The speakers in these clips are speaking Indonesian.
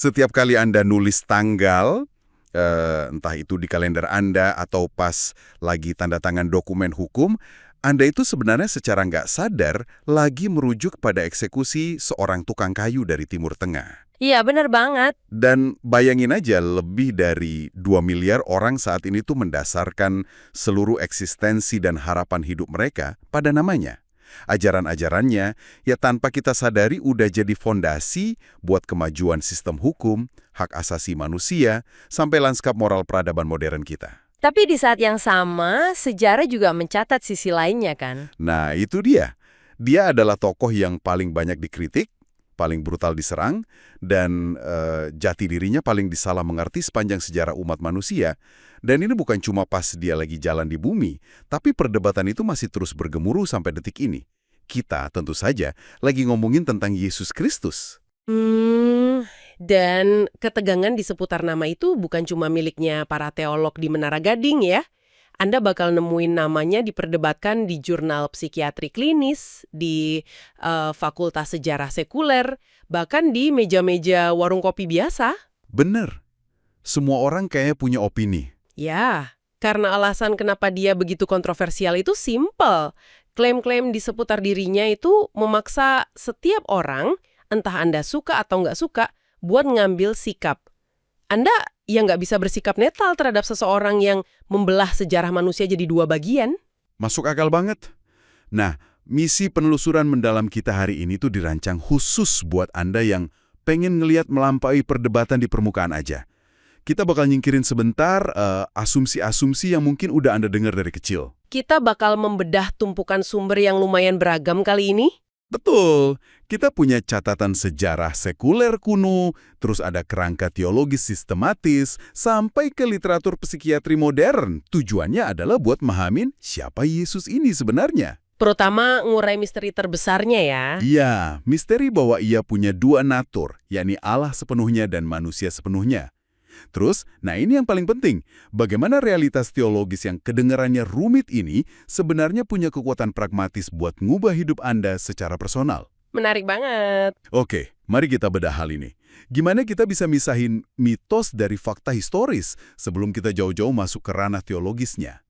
Setiap kali Anda nulis tanggal, entah itu di kalender Anda atau pas lagi tanda tangan dokumen hukum, Anda itu sebenarnya secara nggak sadar lagi merujuk pada eksekusi seorang tukang kayu dari Timur Tengah. Iya, bener banget. Dan bayangin aja lebih dari 2 miliar orang saat ini tuh mendasarkan seluruh eksistensi dan harapan hidup mereka pada namanya. Ajaran-ajarannya ya tanpa kita sadari udah jadi fondasi buat kemajuan sistem hukum, hak asasi manusia, sampai lanskap moral peradaban modern kita. Tapi di saat yang sama, sejarah juga mencatat sisi lainnya kan? Nah, itu dia. Dia adalah tokoh yang paling banyak dikritik, paling brutal diserang, dan jati dirinya paling disalah mengerti sepanjang sejarah umat manusia. Dan ini bukan cuma pas dia lagi jalan di bumi, tapi perdebatan itu masih terus bergemuruh sampai detik ini. Kita tentu saja lagi ngomongin tentang Yesus Kristus. Dan ketegangan di seputar nama itu bukan cuma miliknya para teolog di Menara Gading ya. Anda bakal nemuin namanya diperdebatkan di jurnal psikiatri klinis, di Fakultas Sejarah Sekuler, bahkan di meja-meja warung kopi biasa. Bener. Semua orang kayaknya punya opini. Ya, karena alasan kenapa dia begitu kontroversial itu simple. Klaim-klaim di seputar dirinya itu memaksa setiap orang, entah Anda suka atau nggak suka, buat ngambil sikap. Anda ya nggak bisa bersikap netral terhadap seseorang yang membelah sejarah manusia jadi dua bagian. Masuk akal banget. Nah, misi penelusuran mendalam kita hari ini tuh dirancang khusus buat Anda yang pengen ngeliat melampaui perdebatan di permukaan aja. Kita bakal nyingkirin sebentar asumsi-asumsi yang mungkin udah Anda dengar dari kecil. Kita bakal membedah tumpukan sumber yang lumayan beragam kali ini. Betul, kita punya catatan sejarah sekuler kuno, terus ada kerangka teologis sistematis, sampai ke literatur psikiatri modern. Tujuannya adalah buat memahamin siapa Yesus ini sebenarnya. Terutama ngurai misteri terbesarnya ya. Iya, misteri bahwa ia punya dua natur, yakni Allah sepenuhnya dan manusia sepenuhnya. Terus, nah ini yang paling penting, bagaimana realitas teologis yang kedengarannya rumit ini sebenarnya punya kekuatan pragmatis buat ngubah hidup Anda secara personal. Menarik banget. Oke, mari kita bedah hal ini. Gimana kita bisa misahin mitos dari fakta historis sebelum kita jauh-jauh masuk ke ranah teologisnya?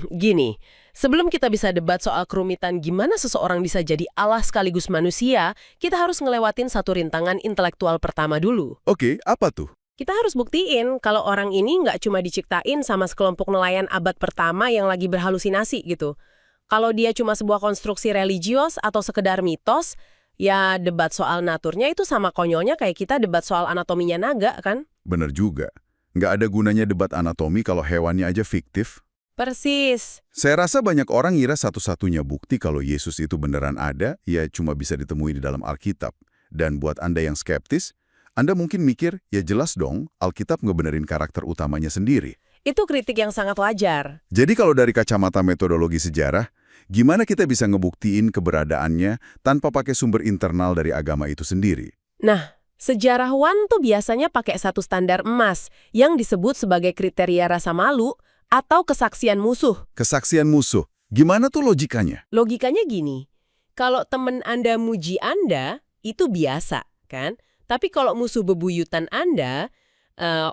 Gini. Sebelum kita bisa debat soal kerumitan gimana seseorang bisa jadi Allah sekaligus manusia, kita harus ngelewatin satu rintangan intelektual pertama dulu. Oke, apa tuh? Kita harus buktiin kalau orang ini nggak cuma diciptain sama sekelompok nelayan abad pertama yang lagi berhalusinasi gitu. Kalau dia cuma sebuah konstruksi religius atau sekedar mitos, ya debat soal naturnya itu sama konyolnya kayak kita debat soal anatominya naga, kan? Bener juga. Nggak ada gunanya debat anatomi kalau hewannya aja fiktif. Persis. Saya rasa banyak orang ngira satu-satunya bukti kalau Yesus itu beneran ada, ya cuma bisa ditemui di dalam Alkitab. Dan buat Anda yang skeptis, Anda mungkin mikir, ya jelas dong, Alkitab ngebenerin karakter utamanya sendiri. Itu kritik yang sangat wajar. Jadi kalau dari kacamata metodologi sejarah, gimana kita bisa ngebuktiin keberadaannya tanpa pakai sumber internal dari agama itu sendiri? Nah, sejarawan tuh biasanya pakai satu standar emas yang disebut sebagai kriteria rasa malu atau kesaksian musuh. Kesaksian musuh, gimana tuh logikanya? Logikanya gini, kalau temen Anda muji Anda, itu biasa, kan? Tapi kalau musuh bebuyutan Anda,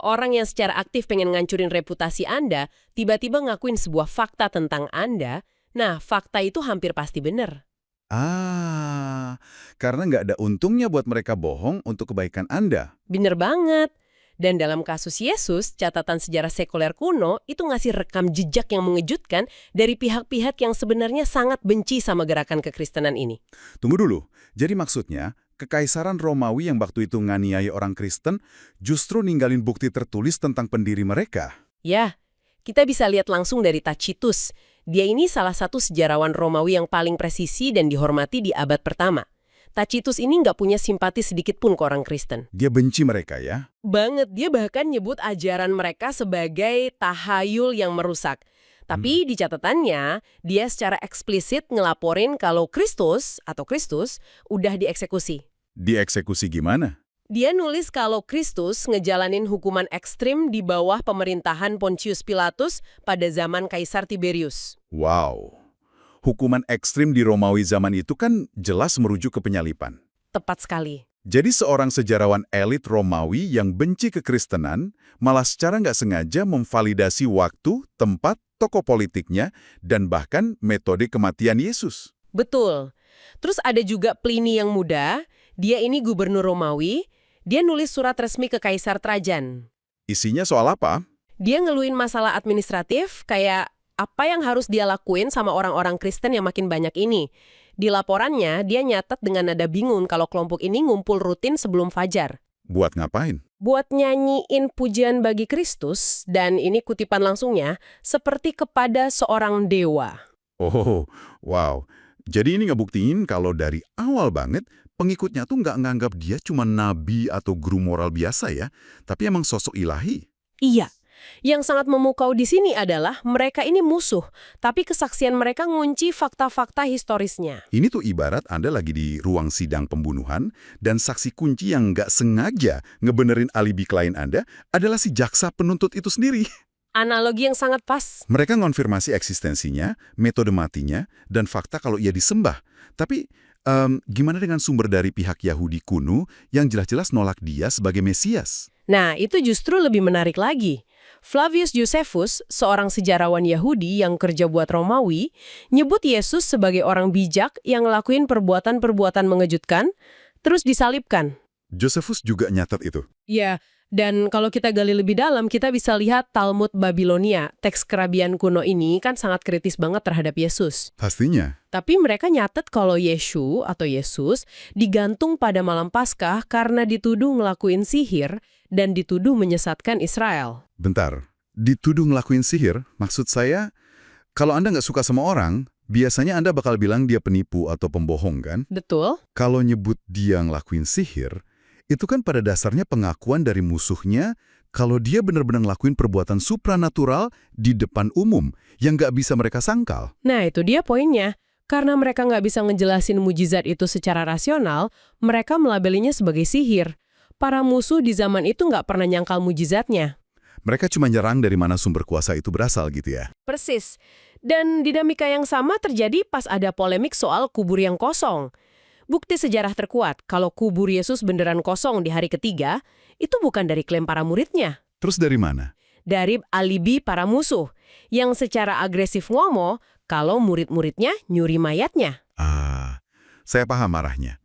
orang yang secara aktif pengen ngancurin reputasi Anda, tiba-tiba ngakuin sebuah fakta tentang Anda, nah fakta itu hampir pasti benar. Karena nggak ada untungnya buat mereka bohong untuk kebaikan Anda. Bener banget. Dan dalam kasus Yesus, catatan sejarah sekuler kuno itu ngasih rekam jejak yang mengejutkan dari pihak-pihak yang sebenarnya sangat benci sama gerakan kekristenan ini. Tunggu dulu, jadi maksudnya, Kekaisaran Romawi yang waktu itu nganiaya orang Kristen justru ninggalin bukti tertulis tentang pendiri mereka. Ya, kita bisa lihat langsung dari Tacitus. Dia ini salah satu sejarawan Romawi yang paling presisi dan dihormati di abad pertama. Tacitus ini nggak punya simpati sedikit pun ke orang Kristen. Dia benci mereka ya? Banget, dia bahkan nyebut ajaran mereka sebagai tahayul yang merusak. Tapi di catatannya, dia secara eksplisit ngelaporin kalau Kristus udah dieksekusi. Dieksekusi gimana? Dia nulis kalau Kristus ngejalanin hukuman ekstrim di bawah pemerintahan Pontius Pilatus pada zaman Kaisar Tiberius. Wow. Hukuman ekstrim di Romawi zaman itu kan jelas merujuk ke penyalipan. Tepat sekali. Jadi seorang sejarawan elit Romawi yang benci kekristenan malah secara nggak sengaja memvalidasi waktu, tempat, tokoh politiknya, dan bahkan metode kematian Yesus. Betul. Terus ada juga Pliny yang muda, dia ini gubernur Romawi, dia nulis surat resmi ke Kaisar Trajan. Isinya soal apa? Dia ngeluhin masalah administratif, kayak apa yang harus dia lakuin sama orang-orang Kristen yang makin banyak ini. Di laporannya, dia nyatet dengan nada bingung kalau kelompok ini ngumpul rutin sebelum fajar. Buat ngapain? Buat nyanyiin pujian bagi Kristus, dan ini kutipan langsungnya, seperti kepada seorang dewa. Oh, wow. Jadi ini ngebuktiin kalau dari awal banget, pengikutnya tuh nggak nganggap dia cuma nabi atau guru moral biasa ya, tapi emang sosok ilahi. Iya. Yang sangat memukau di sini adalah mereka ini musuh, tapi kesaksian mereka ngunci fakta-fakta historisnya. Ini tuh ibarat Anda lagi di ruang sidang pembunuhan, dan saksi kunci yang nggak sengaja ngebenerin alibi klien Anda adalah si jaksa penuntut itu sendiri. Analogi yang sangat pas. Mereka ngonfirmasi eksistensinya, metode matinya, dan fakta kalau ia disembah. Tapi gimana dengan sumber dari pihak Yahudi kuno yang jelas-jelas nolak dia sebagai Mesias? Nah, itu justru lebih menarik lagi. Flavius Josephus, seorang sejarawan Yahudi yang kerja buat Romawi, nyebut Yesus sebagai orang bijak yang ngelakuin perbuatan-perbuatan mengejutkan, terus disalibkan. Josephus juga nyatet itu. Ya, dan kalau kita gali lebih dalam, kita bisa lihat Talmud Babilonia, teks kerabian kuno ini kan sangat kritis banget terhadap Yesus. Pastinya. Tapi mereka nyatet kalau Yeshu atau Yesus digantung pada malam Paskah karena dituduh ngelakuin sihir dan dituduh menyesatkan Israel. Bentar, dituduh ngelakuin sihir, maksud saya, kalau Anda nggak suka sama orang, biasanya Anda bakal bilang dia penipu atau pembohong kan? Betul? Kalau nyebut dia ngelakuin sihir, itu kan pada dasarnya pengakuan dari musuhnya kalau dia benar-benar ngelakuin perbuatan supranatural di depan umum yang nggak bisa mereka sangkal. Nah, itu dia poinnya. Karena mereka nggak bisa ngejelasin mujizat itu secara rasional, mereka melabelinya sebagai sihir. Para musuh di zaman itu nggak pernah nyangkal mujizatnya. Mereka cuma nyerang dari mana sumber kuasa itu berasal gitu ya. Persis. Dan dinamika yang sama terjadi pas ada polemik soal kubur yang kosong. Bukti sejarah terkuat kalau kubur Yesus beneran kosong di hari ketiga, itu bukan dari klaim para muridnya. Terus dari mana? Dari alibi para musuh, yang secara agresif ngomong kalau murid-muridnya nyuri mayatnya. Saya paham arahnya.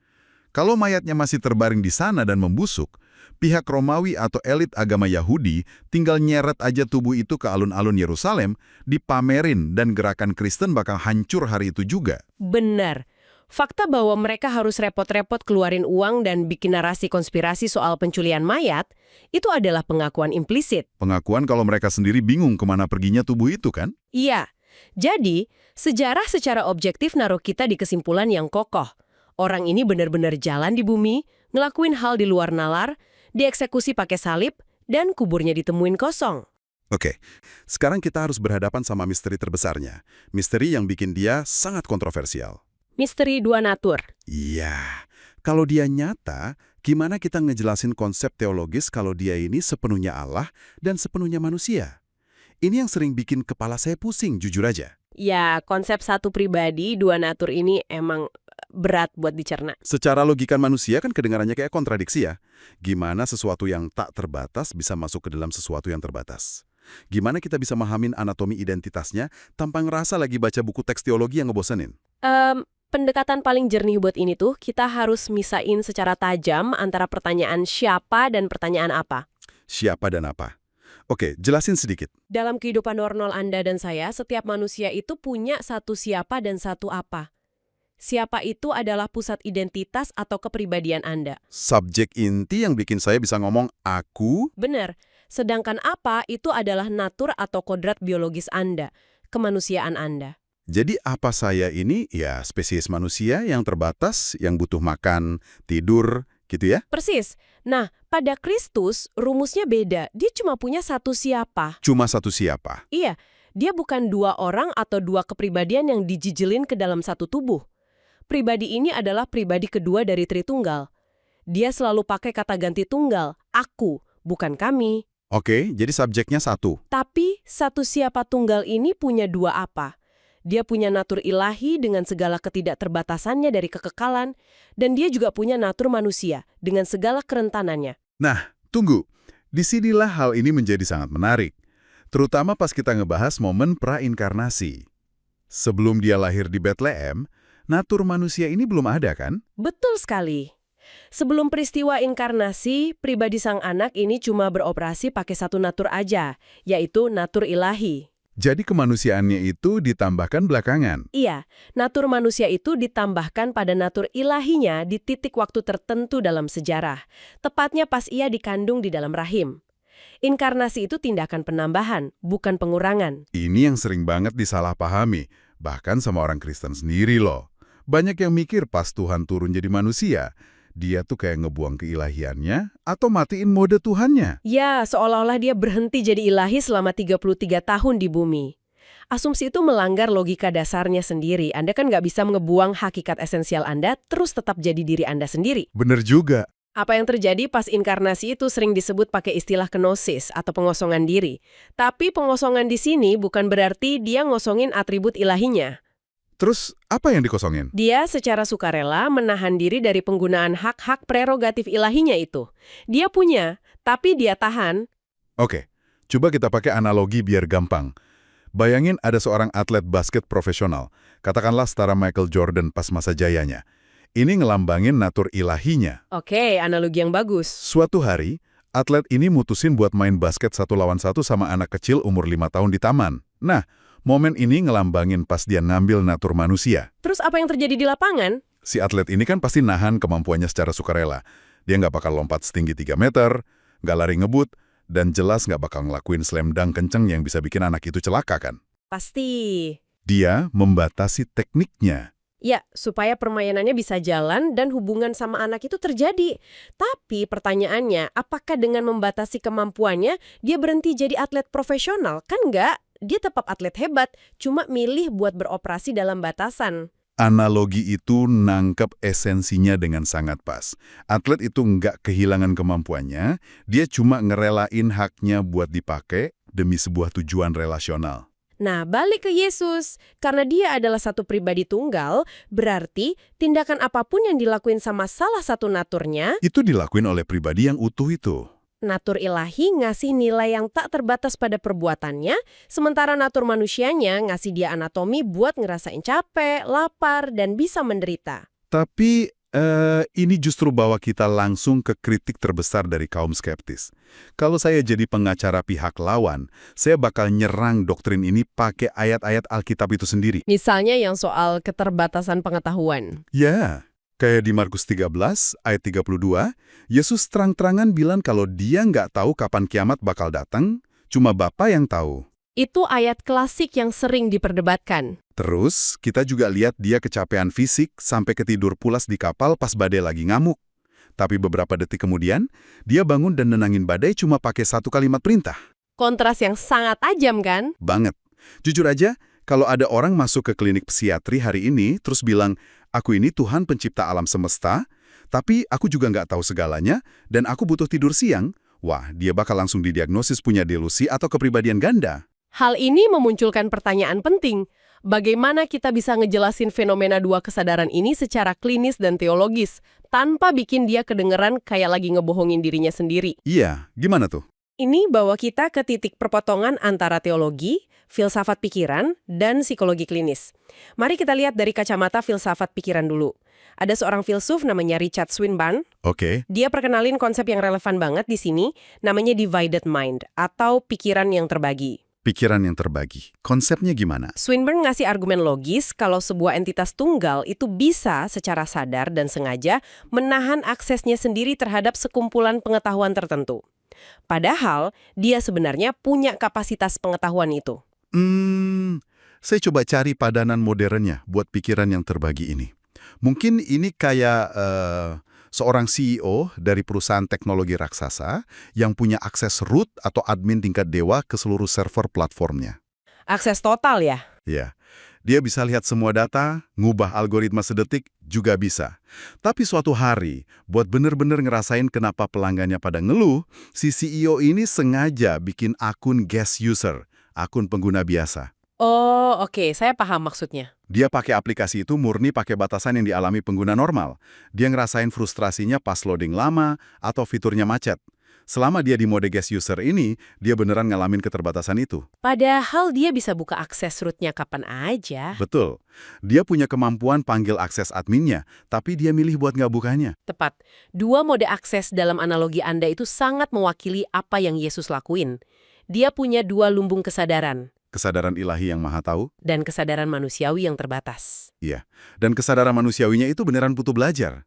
Kalau mayatnya masih terbaring di sana dan membusuk, pihak Romawi atau elit agama Yahudi tinggal nyeret aja tubuh itu ke alun-alun Yerusalem, dipamerin dan gerakan Kristen bakal hancur hari itu juga. Benar. Fakta bahwa mereka harus repot-repot keluarin uang dan bikin narasi konspirasi soal penculian mayat, itu adalah pengakuan implisit. Pengakuan kalau mereka sendiri bingung kemana perginya tubuh itu kan? Iya. Jadi, sejarah secara objektif naruh kita di kesimpulan yang kokoh. Orang ini benar-benar jalan di bumi, ngelakuin hal di luar nalar, dieksekusi pakai salib, dan kuburnya ditemuin kosong. Oke, sekarang kita harus berhadapan sama misteri terbesarnya. Misteri yang bikin dia sangat kontroversial. Misteri dua natur. Iya, kalau dia nyata, gimana kita ngejelasin konsep teologis kalau dia ini sepenuhnya Allah dan sepenuhnya manusia? Ini yang sering bikin kepala saya pusing, jujur aja. Ya, konsep satu pribadi, dua natur ini emang berat buat dicerna. Secara logika manusia kan kedengarannya kayak kontradiksi ya. Gimana sesuatu yang tak terbatas bisa masuk ke dalam sesuatu yang terbatas? Gimana kita bisa memahamin anatomi identitasnya tanpa ngerasa lagi baca buku teks teologi yang ngebosenin? Pendekatan paling jernih buat ini tuh, kita harus misain secara tajam antara pertanyaan siapa dan pertanyaan apa. Siapa dan apa? Oke, jelasin sedikit. Dalam kehidupan normal Anda dan saya, setiap manusia itu punya satu siapa dan satu apa. Siapa itu adalah pusat identitas atau kepribadian Anda. Subjek inti yang bikin saya bisa ngomong aku. Benar. Sedangkan apa itu adalah natur atau kodrat biologis Anda, kemanusiaan Anda. Jadi apa saya ini ya spesies manusia yang terbatas, yang butuh makan, tidur, gitu ya? Persis. Nah, pada Kristus, rumusnya beda. Dia cuma punya satu siapa. Cuma satu siapa? Iya, dia bukan dua orang atau dua kepribadian yang dijijelin ke dalam satu tubuh. Pribadi ini adalah pribadi kedua dari Tritunggal. Dia selalu pakai kata ganti tunggal, aku, bukan kami. Oke, jadi subjeknya satu. Tapi satu siapa tunggal ini punya dua apa. Dia punya natur ilahi dengan segala ketidakterbatasannya dari kekekalan, dan dia juga punya natur manusia dengan segala kerentanannya. Nah, tunggu. Disinilah hal ini menjadi sangat menarik. Terutama pas kita ngebahas momen prainkarnasi. Sebelum dia lahir di Bethlehem, natur manusia ini belum ada kan? Betul sekali. Sebelum peristiwa inkarnasi, pribadi sang anak ini cuma beroperasi pakai satu natur aja, yaitu natur ilahi. Jadi kemanusiaannya itu ditambahkan belakangan. Iya, natur manusia itu ditambahkan pada natur ilahinya di titik waktu tertentu dalam sejarah, tepatnya pas ia dikandung di dalam rahim. Inkarnasi itu tindakan penambahan, bukan pengurangan. Ini yang sering banget disalahpahami, bahkan sama orang Kristen sendiri loh. Banyak yang mikir pas Tuhan turun jadi manusia, dia tuh kayak ngebuang keilahiannya atau matiin mode Tuhannya. Ya, seolah-olah dia berhenti jadi ilahi selama 33 tahun di bumi. Asumsi itu melanggar logika dasarnya sendiri. Anda kan nggak bisa ngebuang hakikat esensial Anda, terus tetap jadi diri Anda sendiri. Bener juga. Apa yang terjadi pas inkarnasi itu sering disebut pakai istilah kenosis atau pengosongan diri. Tapi pengosongan di sini bukan berarti dia ngosongin atribut ilahinya. Terus apa yang dikosongin? Dia secara sukarela menahan diri dari penggunaan hak-hak prerogatif ilahinya itu. Dia punya, tapi dia tahan. Oke, coba kita pakai analogi biar gampang. Bayangin ada seorang atlet basket profesional, katakanlah setara Michael Jordan pas masa jayanya. Ini ngelambangin natur ilahinya. Oke, analogi yang bagus. Suatu hari, atlet ini mutusin buat main basket 1-1 sama anak kecil umur 5 tahun di taman. Nah, momen ini ngelambangin pas dia ngambil natur manusia. Terus apa yang terjadi di lapangan? Si atlet ini kan pasti nahan kemampuannya secara sukarela. Dia nggak bakal lompat setinggi 3 meter, nggak lari ngebut, dan jelas nggak bakal ngelakuin slam dunk kenceng yang bisa bikin anak itu celaka kan. Pasti. Dia membatasi tekniknya. Ya, supaya permainannya bisa jalan dan hubungan sama anak itu terjadi. Tapi pertanyaannya, apakah dengan membatasi kemampuannya, dia berhenti jadi atlet profesional? Kan enggak, dia tetap atlet hebat, cuma milih buat beroperasi dalam batasan. Analogi itu nangkep esensinya dengan sangat pas. Atlet itu nggak kehilangan kemampuannya, dia cuma ngerelain haknya buat dipakai demi sebuah tujuan relasional. Nah, balik ke Yesus. Karena dia adalah satu pribadi tunggal, berarti tindakan apapun yang dilakuin sama salah satu naturnya, Itu dilakuin oleh pribadi yang utuh itu. natur ilahi ngasih nilai yang tak terbatas pada perbuatannya, sementara natur manusianya ngasih dia anatomi buat ngerasain capek, lapar, dan bisa menderita. Tapi ini justru bawa kita langsung ke kritik terbesar dari kaum skeptis. Kalau saya jadi pengacara pihak lawan, saya bakal nyerang doktrin ini pakai ayat-ayat Alkitab itu sendiri. Misalnya yang soal keterbatasan pengetahuan. Ya, kayak di Markus 13 ayat 32, Yesus terang-terangan bilang kalau dia nggak tahu kapan kiamat bakal datang, cuma Bapa yang tahu. Itu ayat klasik yang sering diperdebatkan. Terus, kita juga lihat dia kecapean fisik sampai ketidur pulas di kapal pas badai lagi ngamuk. Tapi beberapa detik kemudian, dia bangun dan nenangin badai cuma pakai satu kalimat perintah. Kontras yang sangat tajam kan? Banget. Jujur aja, kalau ada orang masuk ke klinik psikiatri hari ini, terus bilang, aku ini Tuhan pencipta alam semesta, tapi aku juga nggak tahu segalanya, dan aku butuh tidur siang, wah, dia bakal langsung didiagnosis punya delusi atau kepribadian ganda. Hal ini memunculkan pertanyaan penting. Bagaimana kita bisa ngejelasin fenomena dua kesadaran ini secara klinis dan teologis, tanpa bikin dia kedengeran kayak lagi ngebohongin dirinya sendiri? Iya, gimana tuh? Ini bawa kita ke titik perpotongan antara teologi, filsafat pikiran, dan psikologi klinis. Mari kita lihat dari kacamata filsafat pikiran dulu. Ada seorang filsuf namanya Richard Swinburne. Oke. Dia perkenalin konsep yang relevan banget di sini, namanya divided mind, atau pikiran yang terbagi. Pikiran yang terbagi. Konsepnya gimana? Swinburne ngasih argumen logis kalau sebuah entitas tunggal itu bisa secara sadar dan sengaja menahan aksesnya sendiri terhadap sekumpulan pengetahuan tertentu. Padahal, dia sebenarnya punya kapasitas pengetahuan itu. Saya coba cari padanan modernnya buat pikiran yang terbagi ini. Mungkin ini kayak seorang CEO dari perusahaan teknologi raksasa yang punya akses root atau admin tingkat dewa ke seluruh server platformnya. Akses total ya? Ya, dia bisa lihat semua data, ngubah algoritma sedetik, juga bisa. Tapi suatu hari, buat bener-bener ngerasain kenapa pelanggannya pada ngeluh, si CEO ini sengaja bikin akun guest user, akun pengguna biasa. Oh, oke, saya paham maksudnya. Dia pakai aplikasi itu murni pakai batasan yang dialami pengguna normal. Dia ngerasain frustrasinya pas loading lama atau fiturnya macet. Selama dia di mode guest user ini, dia beneran ngalamin keterbatasan itu. Padahal dia bisa buka akses root-nya kapan aja. Betul. Dia punya kemampuan panggil akses adminnya, tapi dia milih buat nggak bukanya. Tepat. Dua mode akses dalam analogi Anda itu sangat mewakili apa yang Yesus lakuin. Dia punya dua lumbung kesadaran Kesadaran ilahi yang maha tahu. dan kesadaran manusiawi yang terbatas. Iya. Dan kesadaran manusiawinya itu beneran butuh belajar.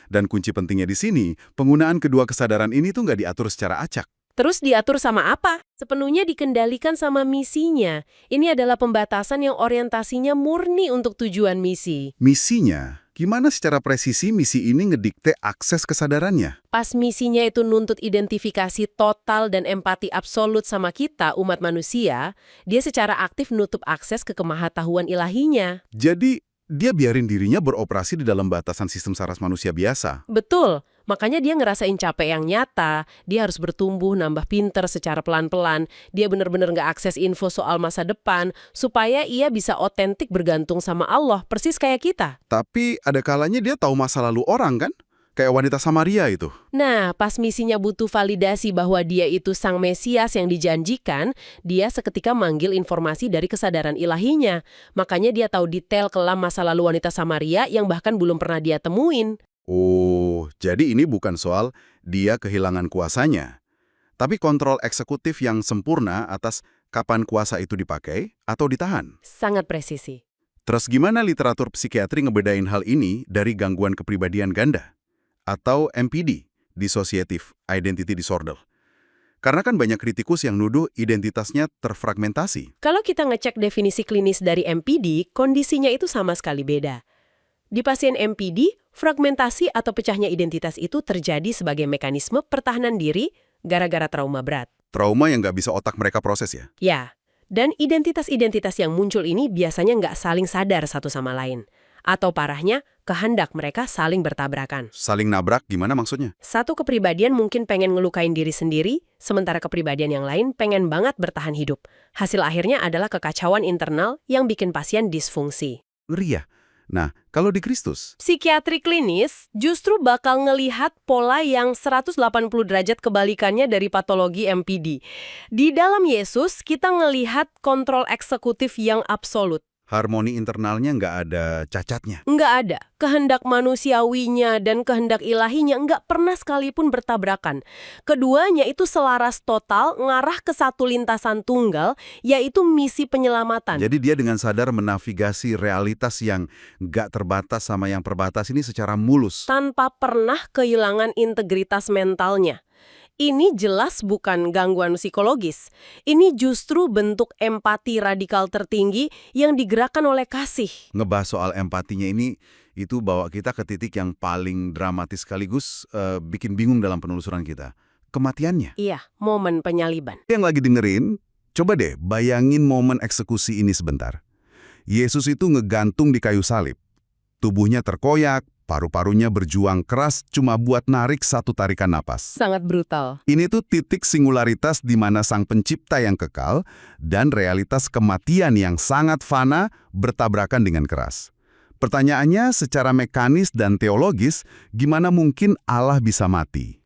Dan kunci pentingnya di sini, penggunaan kedua kesadaran ini tuh nggak diatur secara acak. Terus diatur sama apa? Sepenuhnya dikendalikan sama misinya. Ini adalah pembatasan yang orientasinya murni untuk tujuan misi. Misinya, gimana secara presisi misi ini ngedikte akses kesadarannya? Pas misinya itu nuntut identifikasi total dan empati absolut sama kita, umat manusia, dia secara aktif nutup akses ke kemahatauan ilahinya. Jadi, dia biarin dirinya beroperasi di dalam batasan sistem saras manusia biasa. Betul, makanya dia ngerasain capek yang nyata, dia harus bertumbuh, nambah pinter secara pelan-pelan, dia benar-benar nggak akses info soal masa depan, supaya ia bisa otentik bergantung sama Allah, persis kayak kita. Tapi ada kalanya dia tahu masa lalu orang kan? Kayak wanita Samaria itu. Nah, pas misinya butuh validasi bahwa dia itu sang Mesias yang dijanjikan, dia seketika manggil informasi dari kesadaran ilahinya. Makanya dia tahu detail kelam masa lalu wanita Samaria yang bahkan belum pernah dia temuin. Oh, jadi ini bukan soal dia kehilangan kuasanya. Tapi kontrol eksekutif yang sempurna atas kapan kuasa itu dipakai atau ditahan. Sangat presisi. Terus gimana literatur psikiatri ngebedain hal ini dari gangguan kepribadian ganda? Atau MPD, Dissociative Identity Disorder. Karena kan banyak kritikus yang nuduh identitasnya terfragmentasi. Kalau kita ngecek definisi klinis dari MPD, kondisinya itu sama sekali beda. Di pasien MPD, fragmentasi atau pecahnya identitas itu terjadi sebagai mekanisme pertahanan diri gara-gara trauma berat. Trauma yang nggak bisa otak mereka proses ya? Ya, dan identitas-identitas yang muncul ini biasanya nggak saling sadar satu sama lain. Atau parahnya, kehendak mereka saling bertabrakan. Saling nabrak gimana maksudnya? Satu kepribadian mungkin pengen ngelukain diri sendiri, sementara kepribadian yang lain pengen banget bertahan hidup. Hasil akhirnya adalah kekacauan internal yang bikin pasien disfungsi. Ngeri ya? Nah, kalau di Kristus, Psikiatri klinis justru bakal ngelihat pola yang 180 derajat kebalikannya dari patologi MPD. Di dalam Yesus, kita ngelihat kontrol eksekutif yang absolut. harmoni internalnya nggak ada cacatnya. Nggak ada. Kehendak manusiawinya dan kehendak ilahinya nggak pernah sekalipun bertabrakan. Keduanya itu selaras total, ngarah ke satu lintasan tunggal, yaitu misi penyelamatan. Jadi dia dengan sadar menavigasi realitas yang nggak terbatas sama yang terbatas ini secara mulus. Tanpa pernah kehilangan integritas mentalnya. Ini jelas bukan gangguan psikologis. Ini justru bentuk empati radikal tertinggi yang digerakkan oleh kasih. Ngebahas soal empatinya ini, itu bawa kita ke titik yang paling dramatis sekaligus bikin bingung dalam penelusuran kita. Kematiannya. Iya, momen penyaliban. Yang lagi dengerin, coba deh bayangin momen eksekusi ini sebentar. Yesus itu ngegantung di kayu salib. Tubuhnya terkoyak, paru-parunya berjuang keras cuma buat narik satu tarikan napas. Sangat brutal. Ini tuh titik singularitas di mana sang pencipta yang kekal dan realitas kematian yang sangat fana bertabrakan dengan keras. Pertanyaannya secara mekanis dan teologis, gimana mungkin Allah bisa mati?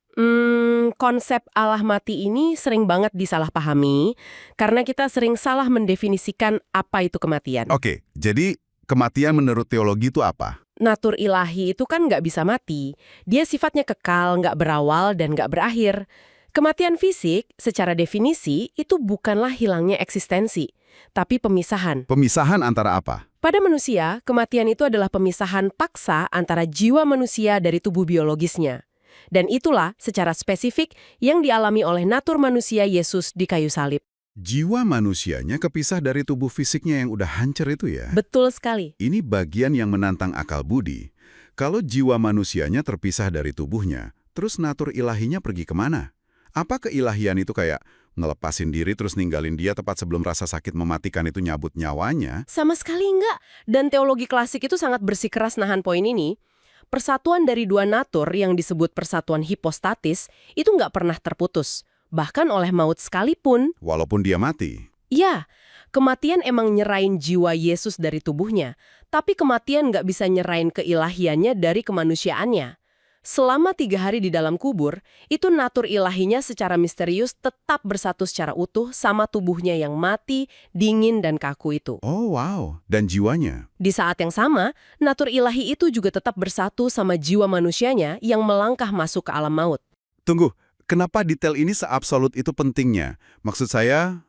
Konsep Allah mati ini sering banget disalahpahami karena kita sering salah mendefinisikan apa itu kematian. Oke, jadi kematian menurut teologi itu apa? Natur ilahi itu kan nggak bisa mati. Dia sifatnya kekal, nggak berawal, dan nggak berakhir. Kematian fisik, secara definisi, itu bukanlah hilangnya eksistensi, tapi pemisahan. Pemisahan antara apa? Pada manusia, kematian itu adalah pemisahan paksa antara jiwa manusia dari tubuh biologisnya. Dan itulah secara spesifik yang dialami oleh natur manusia Yesus di kayu salib. Jiwa manusianya kepisah dari tubuh fisiknya yang udah hancur itu ya? Betul sekali. Ini bagian yang menantang akal budi. Kalau jiwa manusianya terpisah dari tubuhnya, terus natur ilahinya pergi kemana? Apa keilahian itu kayak ngelepasin diri terus ninggalin dia tepat sebelum rasa sakit mematikan itu nyabut nyawanya? Sama sekali enggak. Dan teologi klasik itu sangat bersikeras nahan poin ini. Persatuan dari dua natur yang disebut persatuan hipostatis itu nggak pernah terputus. Bahkan oleh maut sekalipun. Walaupun dia mati. Ya, Kematian emang nyerain jiwa Yesus dari tubuhnya, tapi kematian nggak bisa nyerain keilahiannya dari kemanusiaannya. Selama 3 hari di dalam kubur, itu natur ilahinya secara misterius tetap bersatu secara utuh sama tubuhnya yang mati, dingin, dan kaku itu. Oh wow, dan jiwanya? Di saat yang sama, natur ilahi itu juga tetap bersatu sama jiwa manusianya yang melangkah masuk ke alam maut. Tunggu, kenapa detail ini seabsolut itu pentingnya? Maksud saya,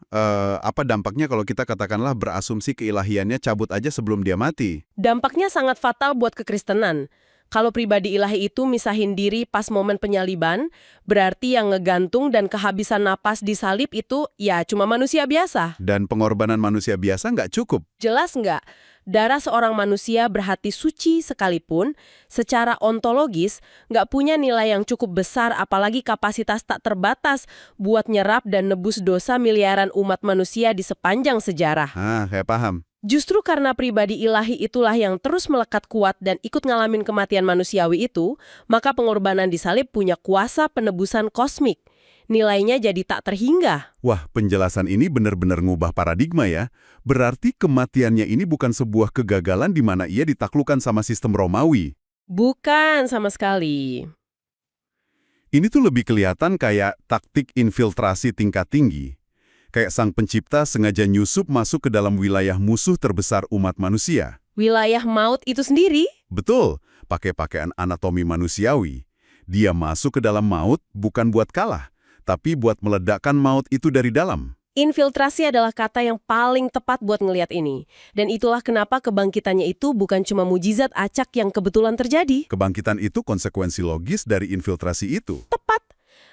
apa dampaknya kalau kita katakanlah berasumsi keilahiannya cabut aja sebelum dia mati? Dampaknya sangat fatal buat kekristenan. Kalau pribadi ilahi itu misahin diri pas momen penyaliban, berarti yang ngegantung dan kehabisan napas di salib itu ya cuma manusia biasa. Dan pengorbanan manusia biasa nggak cukup. Jelas nggak? Darah seorang manusia berhati suci sekalipun, secara ontologis, nggak punya nilai yang cukup besar apalagi kapasitas tak terbatas buat nyerap dan nebus dosa miliaran umat manusia di sepanjang sejarah. Kayak paham. Justru karena pribadi ilahi itulah yang terus melekat kuat dan ikut ngalamin kematian manusiawi itu, maka pengorbanan di salib punya kuasa penebusan kosmik. Nilainya jadi tak terhingga. Wah, penjelasan ini benar-benar ngubah paradigma ya. Berarti kematiannya ini bukan sebuah kegagalan di mana ia ditaklukkan sama sistem Romawi. Bukan sama sekali. Ini tuh lebih kelihatan kayak taktik infiltrasi tingkat tinggi. Kayak sang pencipta sengaja nyusup masuk ke dalam wilayah musuh terbesar umat manusia. Wilayah maut itu sendiri? Betul, pakai pakaian anatomi manusiawi. Dia masuk ke dalam maut bukan buat kalah, tapi buat meledakkan maut itu dari dalam. Infiltrasi adalah kata yang paling tepat buat ngelihat ini. Dan itulah kenapa kebangkitannya itu bukan cuma mujizat acak yang kebetulan terjadi. Kebangkitan itu konsekuensi logis dari infiltrasi itu. Tepat.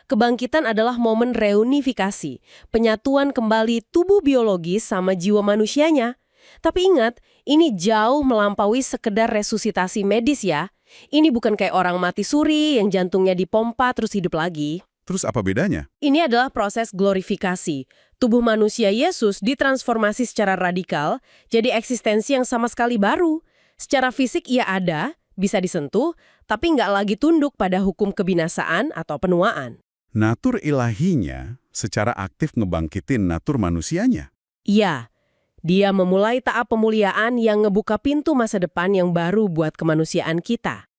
Kebangkitan adalah momen reunifikasi, penyatuan kembali tubuh biologis sama jiwa manusianya. Tapi ingat, ini jauh melampaui sekedar resusitasi medis ya. Ini bukan kayak orang mati suri yang jantungnya dipompa terus hidup lagi. Terus apa bedanya? Ini adalah proses glorifikasi. Tubuh manusia Yesus ditransformasi secara radikal, jadi eksistensi yang sama sekali baru. Secara fisik ia ada, bisa disentuh, tapi nggak lagi tunduk pada hukum kebinasaan atau penuaan. Natur ilahinya secara aktif ngebangkitin natur manusianya. Iya, dia memulai tahap pemuliaan yang ngebuka pintu masa depan yang baru buat kemanusiaan kita.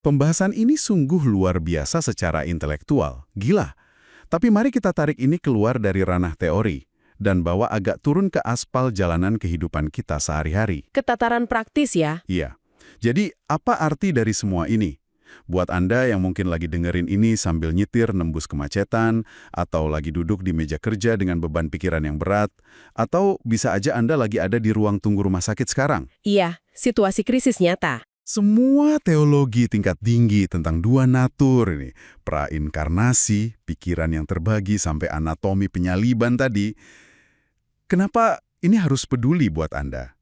Pembahasan ini sungguh luar biasa secara intelektual. Gila. Tapi mari kita tarik ini keluar dari ranah teori dan bawa agak turun ke aspal jalanan kehidupan kita sehari-hari. Ketataran praktis ya. Iya. Jadi, apa arti dari semua ini? Buat Anda yang mungkin lagi dengerin ini sambil nyetir nembus kemacetan, atau lagi duduk di meja kerja dengan beban pikiran yang berat, atau bisa aja Anda lagi ada di ruang tunggu rumah sakit sekarang. Iya, situasi krisis nyata. Semua teologi tingkat tinggi tentang dua natur ini, prainkarnasi, pikiran yang terbagi sampai anatomi penyaliban tadi, kenapa ini harus peduli buat Anda?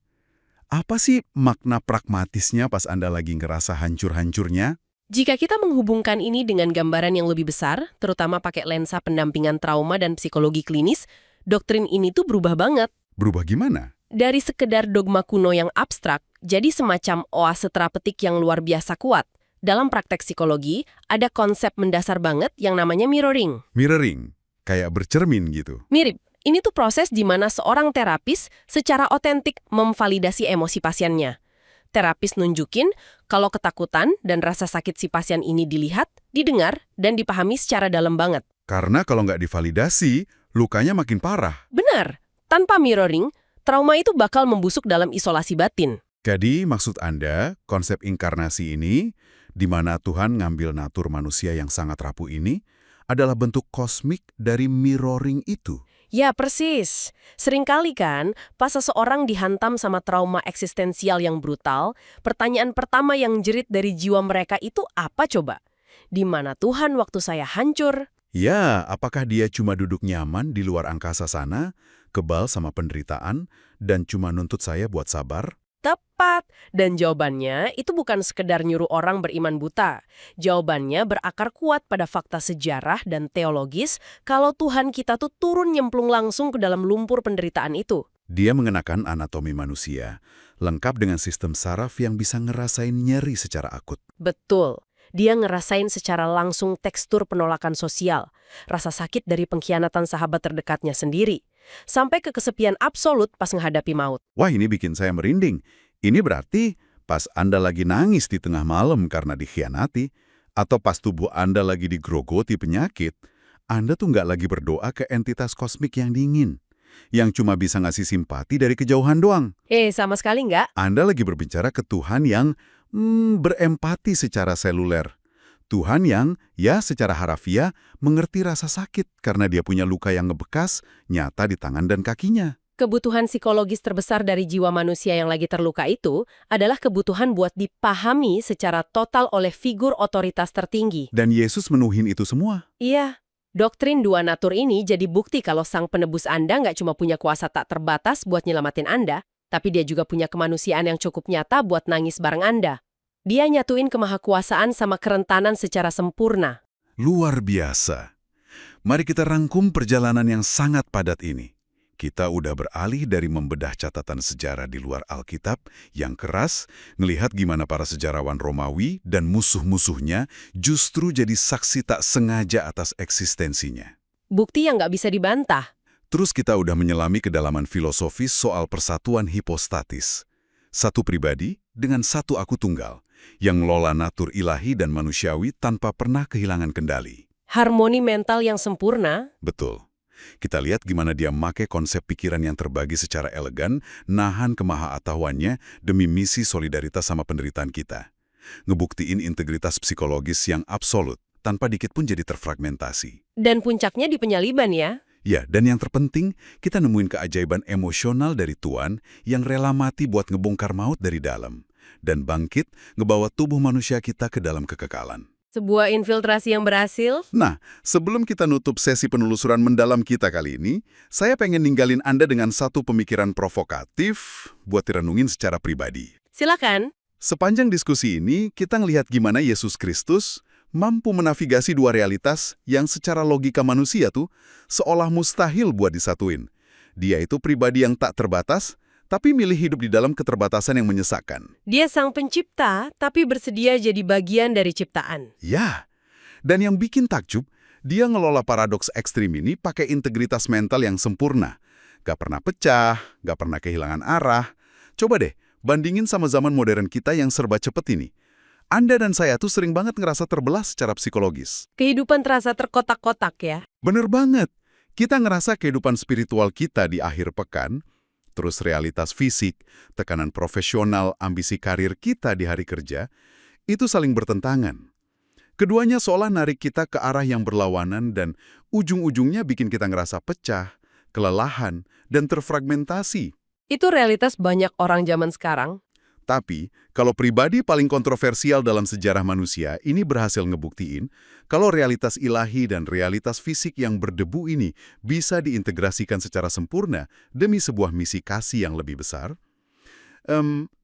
Apa sih makna pragmatisnya pas Anda lagi ngerasa hancur-hancurnya? Jika kita menghubungkan ini dengan gambaran yang lebih besar, terutama pakai lensa pendampingan trauma dan psikologi klinis, doktrin ini tuh berubah banget. Berubah gimana? Dari sekedar dogma kuno yang abstrak, jadi semacam oase terapeutik yang luar biasa kuat. Dalam praktek psikologi, ada konsep mendasar banget yang namanya mirroring. Mirroring, kayak bercermin gitu. Mirip, ini tuh proses di mana seorang terapis secara otentik memvalidasi emosi pasiennya. Terapis nunjukin kalau ketakutan dan rasa sakit si pasien ini dilihat, didengar, dan dipahami secara dalam banget. Karena kalau nggak divalidasi, lukanya makin parah. Benar, tanpa mirroring, trauma itu bakal membusuk dalam isolasi batin. Jadi, maksud Anda, konsep inkarnasi ini, di mana Tuhan ngambil natur manusia yang sangat rapuh ini, adalah bentuk kosmik dari mirroring itu. Ya, persis. Seringkali kan, pas seseorang dihantam sama trauma eksistensial yang brutal, pertanyaan pertama yang jerit dari jiwa mereka itu apa coba? Di mana Tuhan waktu saya hancur? Ya, apakah dia cuma duduk nyaman di luar angkasa sana, kebal sama penderitaan, dan cuma nuntut saya buat sabar? Tepat. Dan jawabannya itu bukan sekedar nyuruh orang beriman buta. Jawabannya berakar kuat pada fakta sejarah dan teologis kalau Tuhan kita tuh turun nyemplung langsung ke dalam lumpur penderitaan itu. Dia mengenakan anatomi manusia, lengkap dengan sistem saraf yang bisa ngerasain nyeri secara akut. Betul. Dia ngerasain secara langsung tekstur penolakan sosial, rasa sakit dari pengkhianatan sahabat terdekatnya sendiri, sampai ke kesepian absolut pas menghadapi maut. Wah, ini bikin saya merinding. Ini berarti pas Anda lagi nangis di tengah malam karena dikhianati, atau pas tubuh Anda lagi digrogoti penyakit, Anda tuh nggak lagi berdoa ke entitas kosmik yang dingin, yang cuma bisa ngasih simpati dari kejauhan doang. Sama sekali nggak. Anda lagi berbicara ke Tuhan yang berempati secara seluler. Tuhan yang, ya secara harafiah, mengerti rasa sakit karena dia punya luka yang ngebekas, nyata di tangan dan kakinya. Kebutuhan psikologis terbesar dari jiwa manusia yang lagi terluka itu adalah kebutuhan buat dipahami secara total oleh figur otoritas tertinggi. Dan Yesus menuhin itu semua. Iya, doktrin dua natur ini jadi bukti kalau sang penebus Anda nggak cuma punya kuasa tak terbatas buat nyelamatin Anda, tapi dia juga punya kemanusiaan yang cukup nyata buat nangis bareng Anda. Dia nyatuin kemahakuasaan sama kerentanan secara sempurna. Luar biasa. Mari kita rangkum perjalanan yang sangat padat ini. Kita udah beralih dari membedah catatan sejarah di luar Alkitab yang keras, ngelihat gimana para sejarawan Romawi dan musuh-musuhnya justru jadi saksi tak sengaja atas eksistensinya. Bukti yang nggak bisa dibantah. Terus kita udah menyelami kedalaman filosofis soal persatuan hipostatis. Satu pribadi dengan satu aku tunggal, yang ngelola natur ilahi dan manusiawi tanpa pernah kehilangan kendali. Harmoni mental yang sempurna. Betul. Kita lihat gimana dia make konsep pikiran yang terbagi secara elegan, nahan kemahaatahuannya demi misi solidaritas sama penderitaan kita. Ngebuktiin integritas psikologis yang absolut, tanpa dikit pun jadi terfragmentasi. Dan puncaknya di penyaliban ya. Ya, dan yang terpenting, kita nemuin keajaiban emosional dari Tuhan yang rela mati buat ngebongkar maut dari dalam. Dan bangkit, ngebawa tubuh manusia kita ke dalam kekekalan. Sebuah infiltrasi yang berhasil. Nah, sebelum kita nutup sesi penelusuran mendalam kita kali ini, saya pengen ninggalin Anda dengan satu pemikiran provokatif buat direnungin secara pribadi. Silakan. Sepanjang diskusi ini, kita ngelihat gimana Yesus Kristus mampu menavigasi dua realitas yang secara logika manusia tuh seolah mustahil buat disatuin. Dia itu pribadi yang tak terbatas, tapi milih hidup di dalam keterbatasan yang menyesakkan. Dia sang pencipta, tapi bersedia jadi bagian dari ciptaan. Ya, dan yang bikin takjub, dia ngelola paradoks ekstrim ini pakai integritas mental yang sempurna. Gak pernah pecah, gak pernah kehilangan arah. Coba deh, bandingin sama zaman modern kita yang serba cepet ini. Anda dan saya tuh sering banget ngerasa terbelah secara psikologis. Kehidupan terasa terkotak-kotak ya. Bener banget. Kita ngerasa kehidupan spiritual kita di akhir pekan, terus realitas fisik, tekanan profesional, ambisi karir kita di hari kerja, itu saling bertentangan. Keduanya seolah narik kita ke arah yang berlawanan dan ujung-ujungnya bikin kita ngerasa pecah, kelelahan, dan terfragmentasi. Itu realitas banyak orang zaman sekarang. Tapi, kalau pribadi paling kontroversial dalam sejarah manusia ini berhasil ngebuktiin kalau realitas ilahi dan realitas fisik yang berdebu ini bisa diintegrasikan secara sempurna demi sebuah misi kasih yang lebih besar,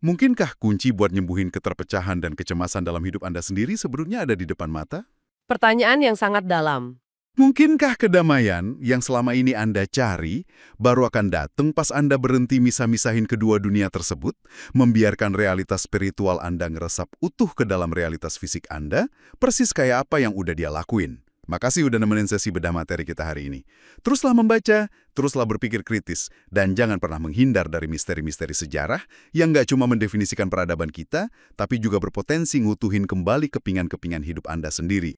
mungkinkah kunci buat nyembuhin keterpecahan dan kecemasan dalam hidup Anda sendiri sebenarnya ada di depan mata? Pertanyaan yang sangat dalam. Mungkinkah kedamaian yang selama ini Anda cari baru akan datang pas Anda berhenti misah-misahin kedua dunia tersebut, membiarkan realitas spiritual Anda ngeresap utuh ke dalam realitas fisik Anda, persis kayak apa yang udah dia lakuin? Makasih udah nemenin sesi bedah materi kita hari ini. Teruslah membaca, teruslah berpikir kritis, dan jangan pernah menghindar dari misteri-misteri sejarah yang nggak cuma mendefinisikan peradaban kita, tapi juga berpotensi ngutuhin kembali kepingan-kepingan hidup Anda sendiri.